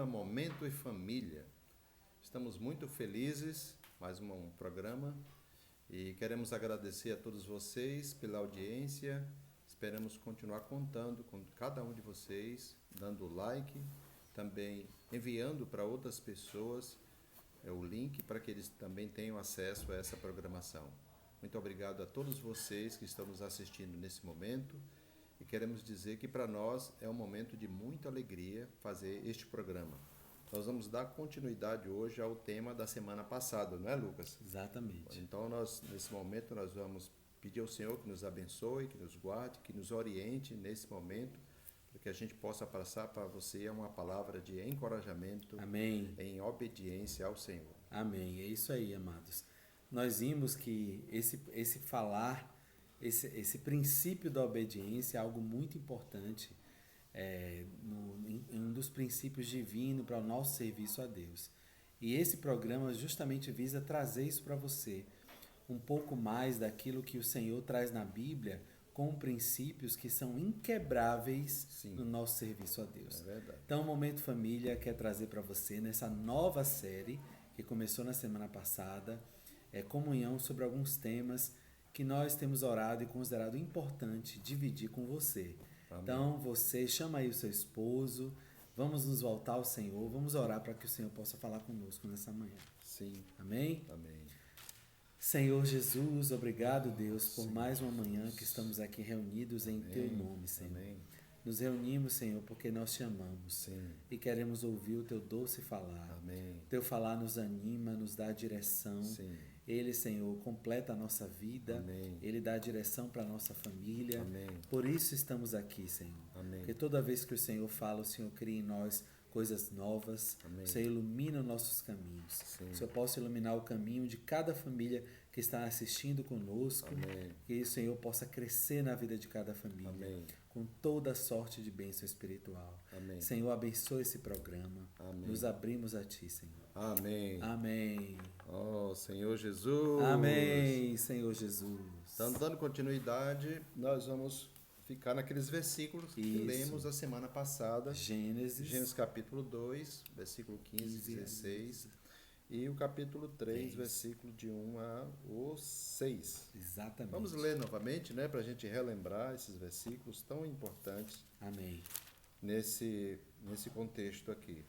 programa Momento e Família. Estamos muito felizes, mais um programa, e queremos agradecer a todos vocês pela audiência. Esperamos continuar contando com cada um de vocês, dando like, também enviando para outras pessoas o link para que eles também tenham acesso a essa programação. Muito obrigado a todos vocês que estão nos assistindo nesse momento. E queremos dizer que para nós é um momento de muita alegria fazer este programa. Nós vamos dar continuidade hoje ao tema da semana passada, não é, Lucas? Exatamente. Então, nesse momento, nós vamos pedir ao Senhor que nos abençoe, que nos guarde, que nos oriente nesse momento, para que a gente possa passar para você uma palavra de encorajamento. Amém. Em obediência ao Senhor. Amém. É isso aí, amados. Nós vimos que esse falar, esse princípio da obediência é algo muito importante, em um dos princípios divinos para o nosso serviço a Deus. E esse programa justamente visa trazer isso para você, um pouco mais daquilo que o Senhor traz na Bíblia, com princípios que são inquebráveis. Sim. No nosso serviço a Deus. É verdade. Então, o Momento Família quer trazer para você, nessa nova série que começou na semana passada, comunhão sobre alguns temas que nós temos orado e considerado importante dividir com você. Amém. Então, você chama aí o seu esposo, vamos nos voltar ao Senhor, vamos orar para que o Senhor possa falar conosco nessa manhã. Sim. Amém? Amém. Senhor Jesus, obrigado, Deus, por mais uma manhã que estamos aqui reunidos em Teu nome, Senhor. Amém. Nos reunimos, Senhor, porque nós te amamos. Sim. E queremos ouvir o Teu doce falar. Amém. Teu falar nos anima, nos dá direção. Sim. Ele, Senhor, completa a nossa vida. Amém. Ele dá direção para a nossa família. Amém. Por isso estamos aqui, Senhor. Amém. Porque toda vez que o Senhor fala, o Senhor cria em nós coisas novas. Amém. O Senhor ilumina os nossos caminhos. Sim. O Senhor possa iluminar o caminho de cada família que está assistindo conosco. Amém. Que o Senhor possa crescer na vida de cada família. Amém. Com toda sorte de bênção espiritual. Amém. Senhor, abençoe esse programa. Amém. Nos abrimos a Ti, Senhor. Amém. Amém. Oh, Senhor Jesus. Amém, Senhor Jesus. Então, dando continuidade, nós vamos ficar naqueles versículos que lemos a semana passada. Gênesis capítulo 2, versículo 15 e 16. E o capítulo 3, versículo de 1 a 6. Exatamente. Vamos ler novamente, né, para a gente relembrar esses versículos tão importantes. Amém. Nesse contexto aqui.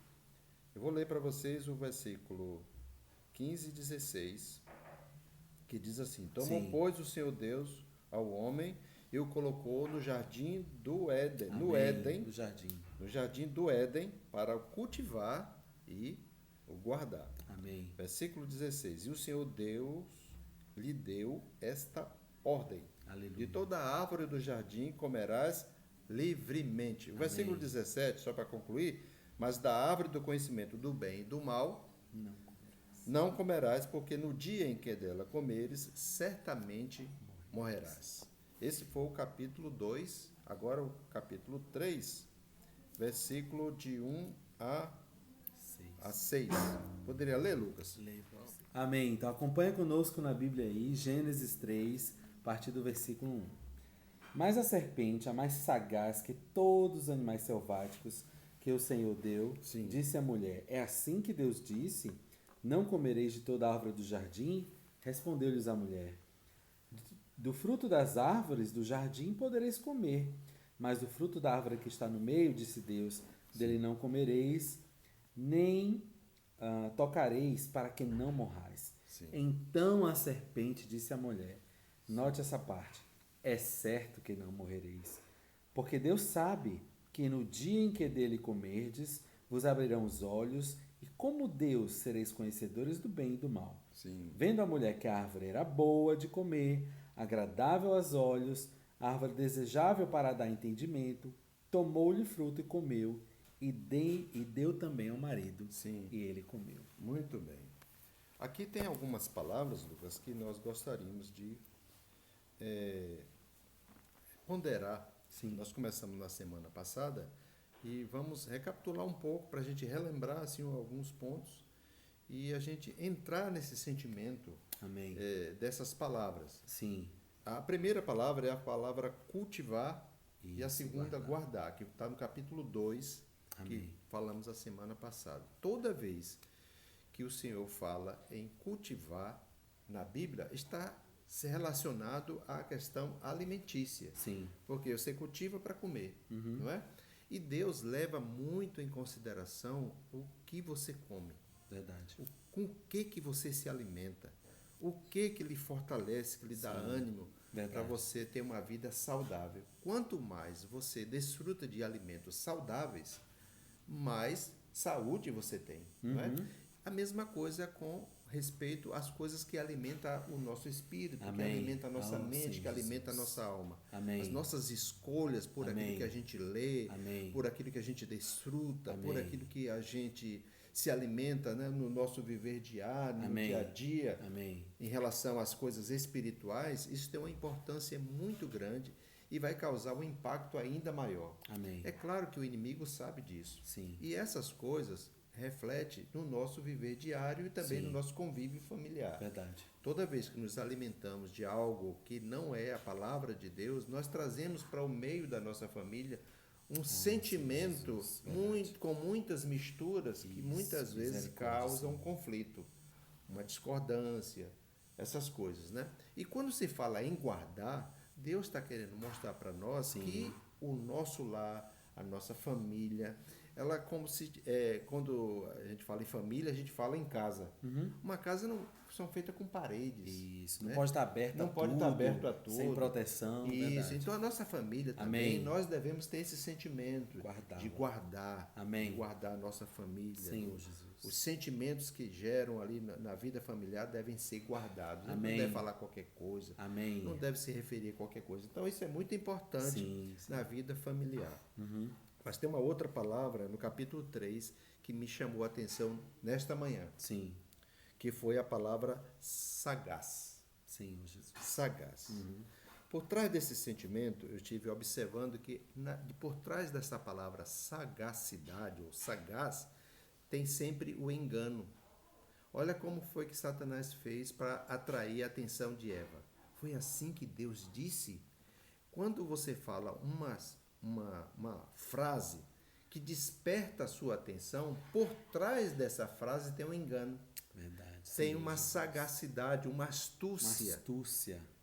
Eu vou ler para vocês o versículo 15 e 16, que diz assim: Tomou, pois, o Senhor Deus ao homem e o colocou no jardim do Éden, Amém. no jardim do Éden, para o cultivar e o guardar. Amém. Versículo 16: E o Senhor Deus lhe deu esta ordem: Aleluia. De toda a árvore do jardim comerás livremente. O Amém. versículo 17, só para concluir: Mas da árvore do conhecimento do bem e do mal não comerás, porque no dia em que dela comeres, certamente morrerás. Esse foi o capítulo 2. Agora o capítulo 3, versículo de 1 a 6. Poderia ler, Lucas? Leia. Amém. Então acompanha conosco na Bíblia aí, Gênesis 3, a partir do versículo 1. Mas a serpente, a mais sagaz que todos os animais selváticos que o Senhor deu, disse à mulher: É assim que Deus disse? Não comereis de toda a árvore do jardim? Respondeu-lhes a mulher: Do fruto das árvores do jardim podereis comer, mas do fruto da árvore que está no meio, disse Deus, dele não comereis, nem tocareis, para que não morrais. Sim. Então a serpente disse à mulher, note essa parte: é certo que não morrereis, porque Deus sabe que no dia em que dele comerdes, vos abrirão os olhos, e como Deus sereis conhecedores do bem e do mal. Sim. Vendo a mulher que a árvore era boa de comer, agradável aos olhos, árvore desejável para dar entendimento, tomou-lhe fruto e comeu, e deu também ao marido. Sim. E ele comeu. Muito bem. Aqui tem algumas palavras, Lucas, que nós gostaríamos de ponderar. Sim. Nós começamos na semana passada e vamos recapitular um pouco para a gente relembrar assim, alguns pontos e a gente entrar nesse sentimento. Amém. Dessas palavras. Sim. A primeira palavra é a palavra cultivar. Isso, e a segunda guardar, que está no capítulo 2 que Amém. falamos a semana passada. Toda vez que o Senhor fala em cultivar na Bíblia, está se relacionado à questão alimentícia. Sim. Porque você cultiva para comer, não é? E Deus leva muito em consideração o que você come. Verdade. Com o que você se alimenta. O que lhe fortalece, que lhe dá ânimo para você ter uma vida saudável. Quanto mais você desfruta de alimentos saudáveis, mais saúde você tem. Não é? A mesma coisa com respeito às coisas que alimentam o nosso espírito, que alimentam a nossa mente, que alimentam a nossa alma. Amém. As nossas escolhas por aquilo que a gente lê, por aquilo que a gente desfruta, por aquilo que a gente se alimenta, né, no nosso viver diário, no dia a dia, em relação às coisas espirituais, isso tem uma importância muito grande e vai causar um impacto ainda maior. Amém. É claro que o inimigo sabe disso. Sim. E essas coisas refletem no nosso viver diário e também no nosso convívio familiar. Verdade. Toda vez que nos alimentamos de algo que não é a palavra de Deus, nós trazemos para o meio da nossa família um sentimento com muitas misturas que muitas vezes causam conflito, uma discordância, essas coisas, né? E quando se fala em guardar, Deus está querendo mostrar para nós que o nosso lar, a nossa família, ela como se quando a gente fala em família, a gente fala em casa. Uma casa não são feitas com paredes. Isso. Né? Não pode estar aberta não a pode tudo, estar aberto a tudo. sem proteção. Isso. Verdade. Então a nossa família também, Amém. nós devemos ter esse sentimento de guardar, Amém. de guardar a nossa família. Senhor Jesus. Os sentimentos que geram ali na vida familiar devem ser guardados. Amém. Não deve falar qualquer coisa. Amém. Não deve se referir a qualquer coisa. Então isso é muito importante na vida familiar. Mas tem uma outra palavra no capítulo 3 que me chamou a atenção nesta manhã. Sim. Que foi a palavra sagaz. Senhor Jesus. Sagaz. Por trás desse sentimento, eu estive observando que por trás dessa palavra sagacidade ou sagaz, tem sempre o engano. Olha como foi que Satanás fez para atrair a atenção de Eva. Foi assim que Deus disse? Quando você fala uma frase que desperta a sua atenção, por trás dessa frase tem um engano. Verdade. Tem uma sagacidade, uma astúcia.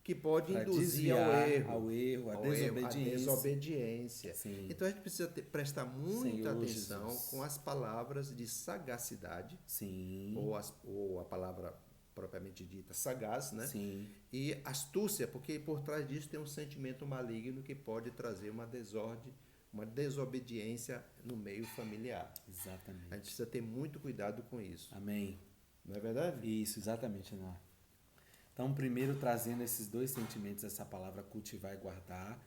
Que pode induzir ao erro, à desobediência. Sim. Então a gente precisa prestar muita atenção Jesus. com as palavras de sagacidade, Sim. ou a palavra propriamente dita sagaz, né? Sim. E astúcia, porque por trás disso tem um sentimento maligno que pode trazer uma desordem, uma desobediência no meio familiar. Exatamente. A gente precisa ter muito cuidado com isso. Amém. Não é verdade? Isso, exatamente, Ana. Então, primeiro, trazendo esses dois sentimentos, essa palavra cultivar e guardar,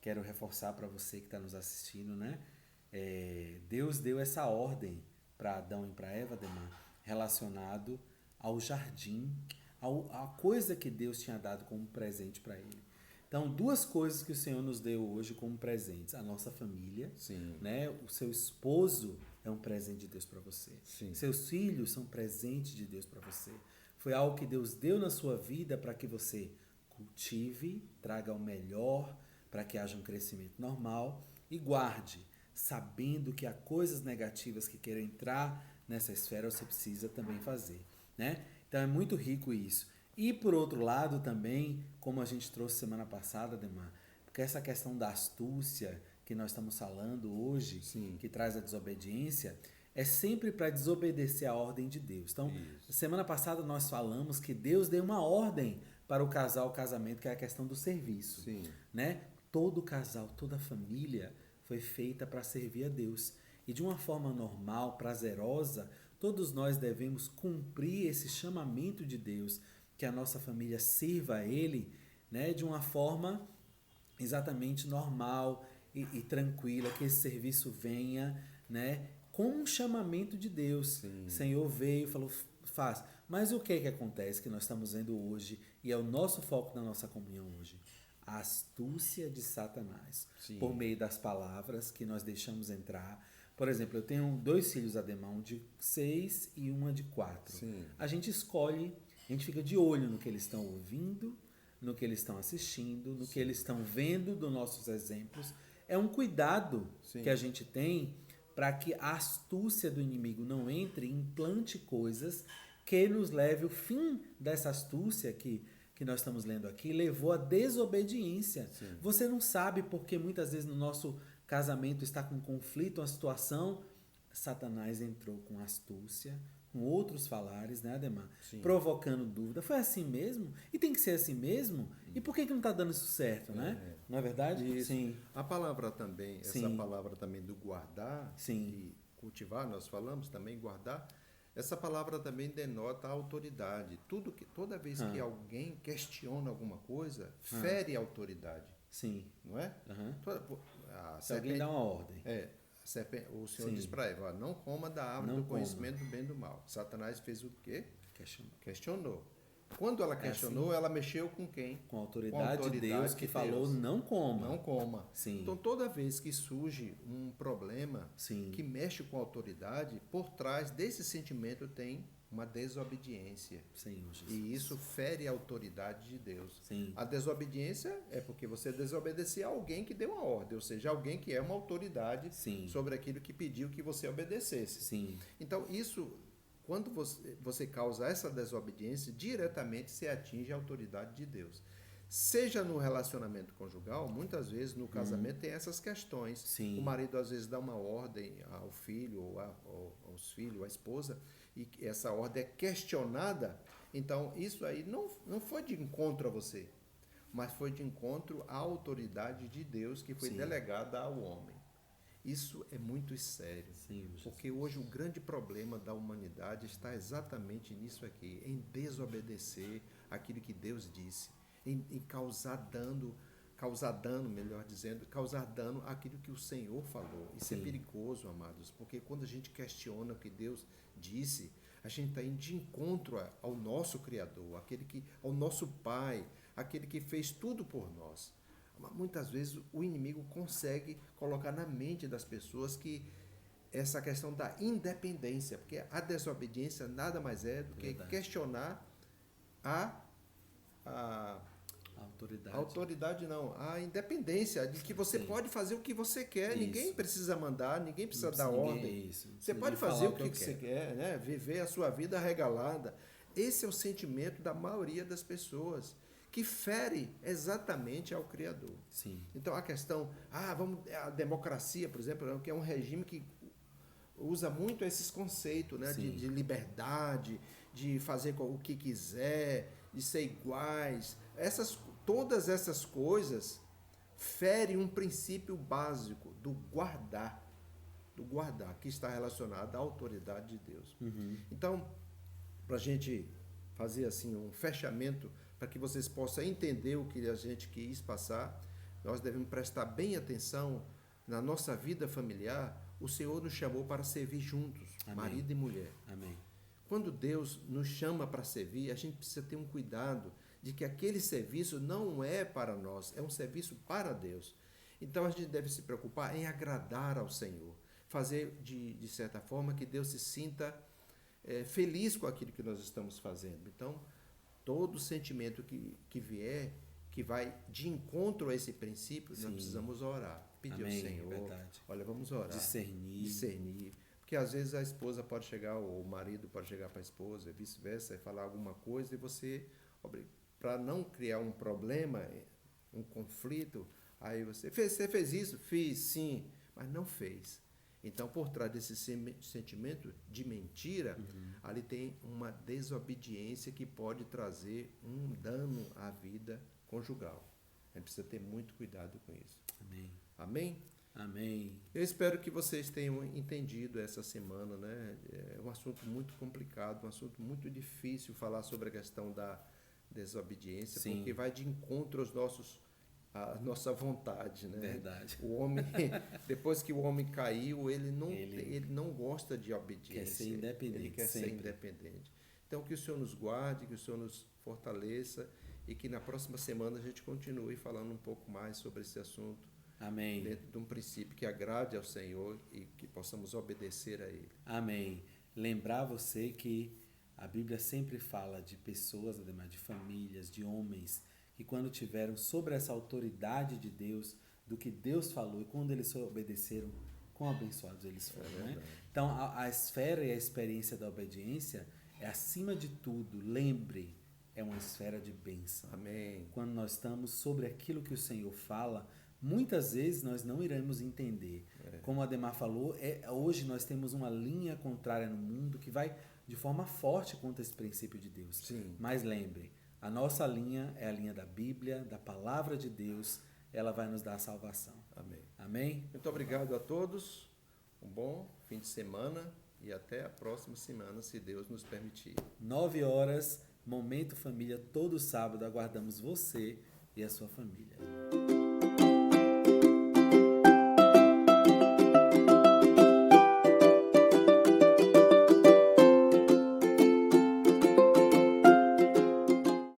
quero reforçar para você que está nos assistindo, né? Deus deu essa ordem para Adão e para Eva, Demar, relacionado ao jardim, a coisa que Deus tinha dado como presente para ele. Então, duas coisas que o Senhor nos deu hoje como presentes. A nossa família, né? O seu esposo é um presente de Deus para você. Sim. Seus filhos são presentes de Deus para você. Foi algo que Deus deu na sua vida para que você cultive, traga o melhor, para que haja um crescimento normal e guarde, sabendo que há coisas negativas que queiram entrar nessa esfera, você precisa também fazer, né? Então é muito rico isso. E por outro lado também, como a gente trouxe semana passada, Demar, porque essa questão da astúcia que nós estamos falando hoje, que traz a desobediência, é sempre para desobedecer a ordem de Deus. Então, semana passada nós falamos que Deus deu uma ordem para o casamento, que é a questão do serviço. Né? Todo casal, toda família foi feita para servir a Deus. E de uma forma normal, prazerosa, todos nós devemos cumprir esse chamamento de Deus, que a nossa família sirva a Ele, né, de uma forma exatamente normal e tranquila, que esse serviço venha, né, com um chamamento de Deus. O Senhor veio e falou, faz. Mas o que acontece que nós estamos vendo hoje, e é o nosso foco na nossa comunhão hoje? A astúcia de Satanás, por meio das palavras que nós deixamos entrar. Por exemplo, eu tenho 2 filhos, Ademar, um de 6 e uma de 4. A gente escolhe, a gente fica de olho no que eles estão ouvindo, no que eles estão assistindo, no que eles estão vendo dos nossos exemplos. É um cuidado que a gente tem para que a astúcia do inimigo não entre e implante coisas que nos leve o fim dessa astúcia que nós estamos lendo aqui, levou à desobediência. Sim. Você não sabe porque muitas vezes no nosso casamento está com conflito, uma situação, Satanás entrou com astúcia, com outros falares, né, Ademar? Sim. Provocando dúvida. Foi assim mesmo? E tem que ser assim mesmo? E por que não está dando isso certo, né? Não é verdade? Isso. Sim. A palavra também, essa Sim. palavra também do guardar Sim. e cultivar, nós falamos também guardar, essa palavra também denota a autoridade. Toda vez que alguém questiona alguma coisa, fere a autoridade, Sim. não é? Aham. A Se alguém dá uma ordem. o Senhor Sim. diz para Eva, não coma da árvore Não do coma. conhecimento do bem e do mal. Satanás fez o quê? Questionou. Questionou. Quando ela questionou, ela mexeu com quem? Com a autoridade de Deus que falou não coma. Não coma. Sim. Então, toda vez que surge um problema Sim. que mexe com a autoridade, por trás desse sentimento tem uma desobediência. Senhor Jesus. E isso fere a autoridade de Deus. Sim. A desobediência é porque você desobedecia a alguém que deu uma ordem, ou seja, alguém que é uma autoridade Sim. sobre aquilo que pediu que você obedecesse. Sim. Então, isso, quando você causa essa desobediência, diretamente você atinge a autoridade de Deus. Seja no relacionamento conjugal, muitas vezes no casamento tem essas questões. Sim. O marido às vezes dá uma ordem ao filho ou aos filhos, à esposa, e essa ordem é questionada. Então, isso aí não foi de encontro a você, mas foi de encontro à autoridade de Deus que foi Sim. delegada ao homem. Isso é muito sério, Sim, porque hoje o grande problema da humanidade está exatamente nisso aqui, em desobedecer aquilo que Deus disse, em causar dano, melhor dizendo, causar dano àquilo que o Senhor falou. Isso Sim. é perigoso, amados, porque quando a gente questiona o que Deus disse, a gente está indo de encontro ao nosso Criador, ao nosso Pai, aquele que fez tudo por nós. Muitas vezes o inimigo consegue colocar na mente das pessoas que essa questão da independência, porque a desobediência nada mais é do que Verdade. questionar a autoridade não, a independência de que você Sim. pode fazer o que você quer, Isso. ninguém precisa mandar, ninguém precisa dar Ninguém- ordem. isso. Você Ninguém pode falar fazer o que eu que você quer, né? Viver a sua vida arregalada. Esse é o sentimento da maioria das pessoas, que fere exatamente ao Criador. Sim. Então a questão, a democracia, por exemplo, que é um regime que usa muito esses conceitos, né, Sim. de liberdade, de fazer o que quiser, de ser iguais. Todas essas coisas ferem um princípio básico do guardar, que está relacionado à autoridade de Deus. Então, para a gente fazer assim um fechamento, para que vocês possam entender o que a gente quis passar, nós devemos prestar bem atenção na nossa vida familiar. O Senhor nos chamou para servir juntos, Amém. marido e mulher. Amém. Quando Deus nos chama para servir, a gente precisa ter um cuidado de que aquele serviço não é para nós, é um serviço para Deus. Então a gente deve se preocupar em agradar ao Senhor, fazer de certa forma que Deus se sinta feliz com aquilo que nós estamos fazendo. Então, todo sentimento que vier, que vai de encontro a esse princípio, Sim. nós precisamos orar, pedir Amém, ao Senhor, verdade. olha, vamos orar, Discernir. porque às vezes a esposa pode chegar, ou o marido pode chegar para a esposa, vice-versa, e falar alguma coisa, e você, para não criar um problema, um conflito, aí você fez isso? Fiz, sim, mas não fez. Então, por trás desse sentimento de mentira, ali tem uma desobediência que pode trazer um dano à vida conjugal. A gente precisa ter muito cuidado com isso. Amém. Amém? Amém. Eu espero que vocês tenham entendido essa semana, né? É um assunto muito complicado, um assunto muito difícil falar sobre a questão da desobediência, Sim. porque vai de encontro à nossa vontade, né? Verdade. O homem, depois que o homem caiu, ele não gosta de obediência. Quer ser independente, Ele quer ser sempre. independente. Então, que o Senhor nos guarde, que o Senhor nos fortaleça e que na próxima semana a gente continue falando um pouco mais sobre esse assunto, Amém. dentro de um princípio que agrade ao Senhor e que possamos obedecer a Ele. Amém. Lembrar você que a Bíblia sempre fala de pessoas, ademais de famílias, de homens, que quando tiveram sobre essa autoridade de Deus, do que Deus falou, e quando eles obedeceram, quão abençoados eles foram, né? verdade. Então, a esfera e a experiência da obediência é, acima de tudo, lembre, é uma esfera de bênção. Amém. Quando nós estamos sobre aquilo que o Senhor fala, muitas vezes nós não iremos entender. Como a Ademar falou, hoje nós temos uma linha contrária no mundo que vai de forma forte contra esse princípio de Deus. Sim. Mas lembre, a nossa linha é a linha da Bíblia, da palavra de Deus, ela vai nos dar a salvação. Amém. Amém? Muito obrigado a todos. Um bom fim de semana e até a próxima semana, se Deus nos permitir. 9 horas, Momento Família, todo sábado, aguardamos você e a sua família.